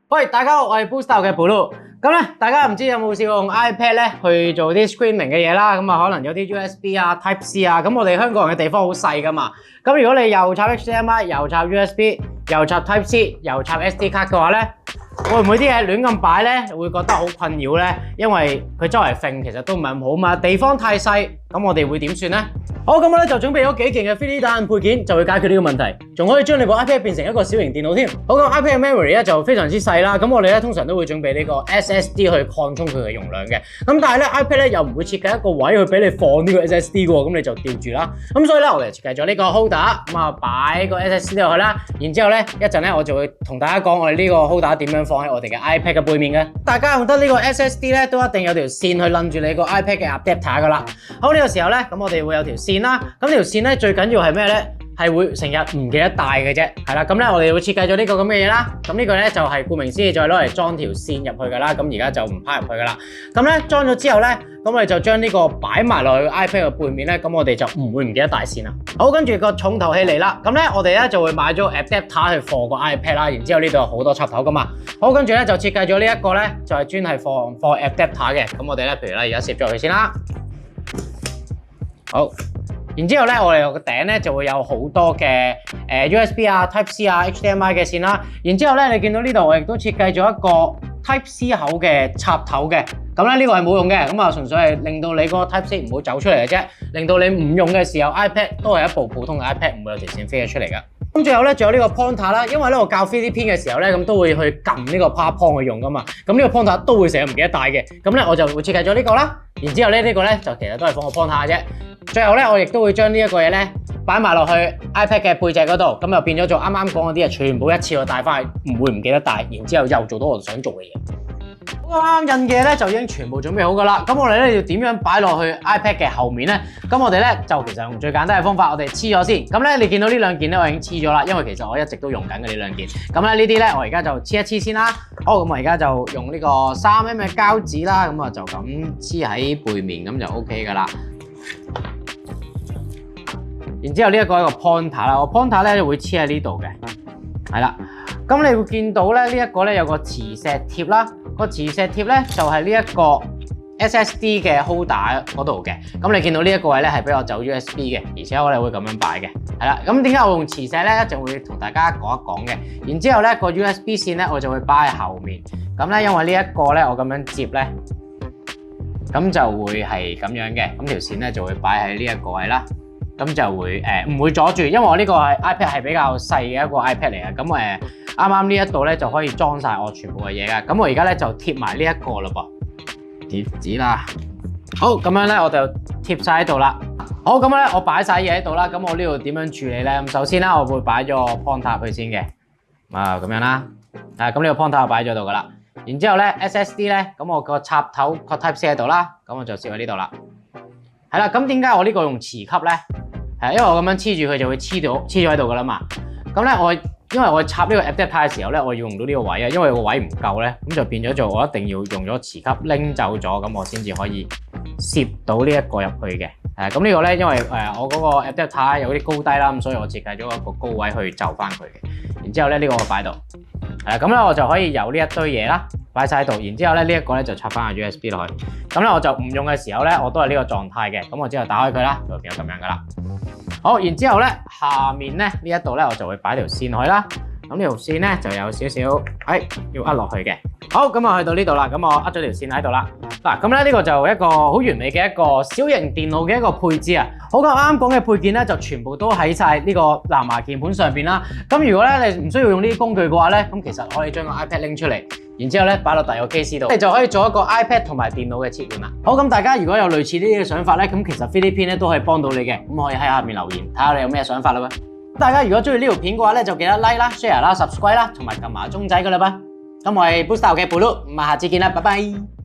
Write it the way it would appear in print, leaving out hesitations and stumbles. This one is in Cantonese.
喂，大家好，我係 Booster 嘅 Blue。咁咧，大家唔知有冇試過用 iPad 咧去做啲 screening 嘅嘢啦？咁啊，可能有啲 USB 啊、Type C 啊。咁我哋香港人嘅地方好細噶嘛。咁如果你又插 HDMI， 又插 USB， 又插 Type C， 又插 SD 卡嘅話咧，會唔會啲嘢亂咁擺咧？會覺得好困擾咧？因為佢周圍揈其實都唔係咁好嘛，地方太細，咁我哋會點算咧？好，咁我咧就準備咗幾件嘅 3D 打印配件，就會解決呢個問題，仲可以將你部 iPad 變成一個小型電腦添。好，咁 iPad 嘅 memory 咧就非常之細啦，咁我哋咧通常都會準備呢個 SSD 去擴充佢嘅容量嘅。咁但係咧 iPad 咧又唔會設計一個位去俾你放呢個 SSD 嘅喎，咁你就吊住啦。咁所以咧我哋設計咗呢個 holder， 咁啊擺個 SSD 落去啦。然之後咧一陣咧我就會同大家講我哋呢個 holder 點樣放喺我哋嘅 iPad 嘅背面嘅。大家用得呢個 SSD 咧都一定有條線去攆住你個 iPad 嘅 adapter 噶啦。好，呢個時候咧咁我哋會有條線啦，咁條線咧最緊要係咩咧？係會成日唔記得帶嘅啫，係啦。咁咧我哋會設計咗呢個咁嘅嘢啦。咁呢個咧就係顧名思義，就係攞嚟裝條線入去噶啦。咁而家就唔拋入去噶啦。咁咧裝咗之後咧，咁我哋就將呢個擺埋落去 iPad 嘅背面咧，咁我哋就唔會唔記得帶線啦。好，跟住個重頭戲嚟啦。咁咧我哋咧就會買咗 adapter 去放個 iPad 啦。然之後呢度有好多插頭噶嘛。好，跟住咧就設計咗呢一個咧，就係專係放 adapter 嘅。咁我哋咧，譬如咧而家攝咗入去先啦。好。然之後咧，我哋個頂咧就會有好多嘅USB 啊、Type C 啊、HDMI 嘅線啦。然之後咧，你見到呢度我亦都設計咗一個 Type C 口嘅插頭嘅。咁咧呢個係冇用嘅，咁啊純粹係令到你嗰個 Type C 唔好走出嚟嘅啫，令到你唔用嘅時候 iPad 都係一部普通嘅 iPad， 唔會有條線飛咗出嚟㗎。咁最後咧，仲有呢個 pointer 啦，因為咧我教 3D 片嘅時候咧，咁都會去撳呢個 PowerPoint 去用㗎嘛。咁呢個 pointer 都會成日唔記得帶嘅，咁咧我就會設計咗呢個啦。然之後咧呢個咧就其實都係放個 pointer 啫。最後咧，我亦都會將呢一個嘢咧擺埋落去 iPad 嘅背脊嗰度，咁就變咗做啱啱講嗰啲嘢，全部一次過帶翻去，唔會唔記得帶。然之後又做到我想做嘅嘢。好，啱啱印嘅嘢咧就已經全部準備好噶啦。咁我哋咧要點樣擺落去 iPad 嘅後面咧？咁我哋咧就其實用最簡單嘅方法，我哋黐咗先。咁咧你見到呢兩件咧，我已經黐咗啦，因為其實我一直都用緊嘅呢兩件。咁咧呢啲咧，我而家就黐一黐先啦。好，咁我而家就用呢個3M 嘅膠紙啦，咁啊就咁黐喺背面，咁就 OK 噶啦。然之後呢一個係個 pointer 啦，個 pointer 咧就會黐喺呢度嘅，係啦。咁你會見到咧呢一個咧有個磁石貼啦，個磁石貼咧就係呢一個 SSD 嘅 holder 嗰度嘅。咁你見到呢一個位咧係俾我走 USB 嘅，而且我哋會咁樣擺嘅，係啦。咁點解我用磁石咧？一陣會同大家講一講嘅。然之後咧個 USB 線咧我就會擺喺後面。咁咧因為呢一個咧我咁樣接咧，咁就會係咁樣嘅。咁條線咧就會擺喺呢一個位啦。咁就會唔會阻住，因為我呢個iPad 係比較細嘅一個 iPad 嚟嘅。咁啱啱呢一度咧就可以裝晒我全部嘅嘢㗎。咁我而家咧就貼埋呢一個嘞噃，貼紙啦。好，咁樣咧我就貼晒喺度啦。好，咁咧我擺晒嘢喺度啦。咁我呢度點樣處理咧？咁首先啦，我會擺咗個 pointer 入去先嘅。咁樣啦。咁呢個 pointer 我擺咗度噶啦。然之後咧 SSD 咧，咁我個插頭個 Type C 喺度啦。咁我就攝喺呢度啦。係啦，咁點解我呢個用磁吸咧？係因為我咁樣黐住佢就會黐咗喺度噶啦嘛。咁咧因為我插呢個 adapter 嘅時候咧，我要用到呢個位啊，因為個位唔夠咧，咁就變咗做我一定要用咗磁吸拎走咗，咁我先至可以攝到呢一個入去嘅。咁呢個咧，因為我嗰個 adapter 有啲高低啦，咁所以我設計咗一個高位去就翻佢嘅。然之後咧呢個我擺度，咁咧我就可以有呢一堆嘢啦，擺晒喺度。然之後咧呢一個咧就插翻個 USB 落去。咁咧我就唔用嘅時候咧，我都係呢個狀態嘅。咁我之後打開佢啦，就會變咗咁樣噶啦。好，然之後咧下面咧呢一度咧我就會擺條線去啦。咁呢條線咧就有少少要壓落去嘅。好，咁啊去到呢度啦，咁我壓咗條線喺度啦。嗱，咁咧呢個就一個好完美嘅一個小型電腦嘅一個配置啊。好，咁啱啱講嘅配件咧就全部都喺晒呢個藍牙鍵盤上邊啦。咁如果咧你唔需要用呢啲工具嘅話咧，咁其實可以將個 iPad 拎出嚟，然之後咧擺落第二個 case 度，你就可以做一個 iPad 同埋電腦嘅切換啦。好，咁大家如果有類似呢啲嘅想法咧，咁其實 3D 片咧都可以幫到你嘅。咁可以喺下面留言睇下你有咩想法啦喎。大家如果中意呢條片嘅話咧，就記得 like 啦、share 啦、subscribe 啦，同埋撳埋鐘仔㗎啦噃。咁我係 Booster 嘅 Blue，咁下次見啦，拜拜。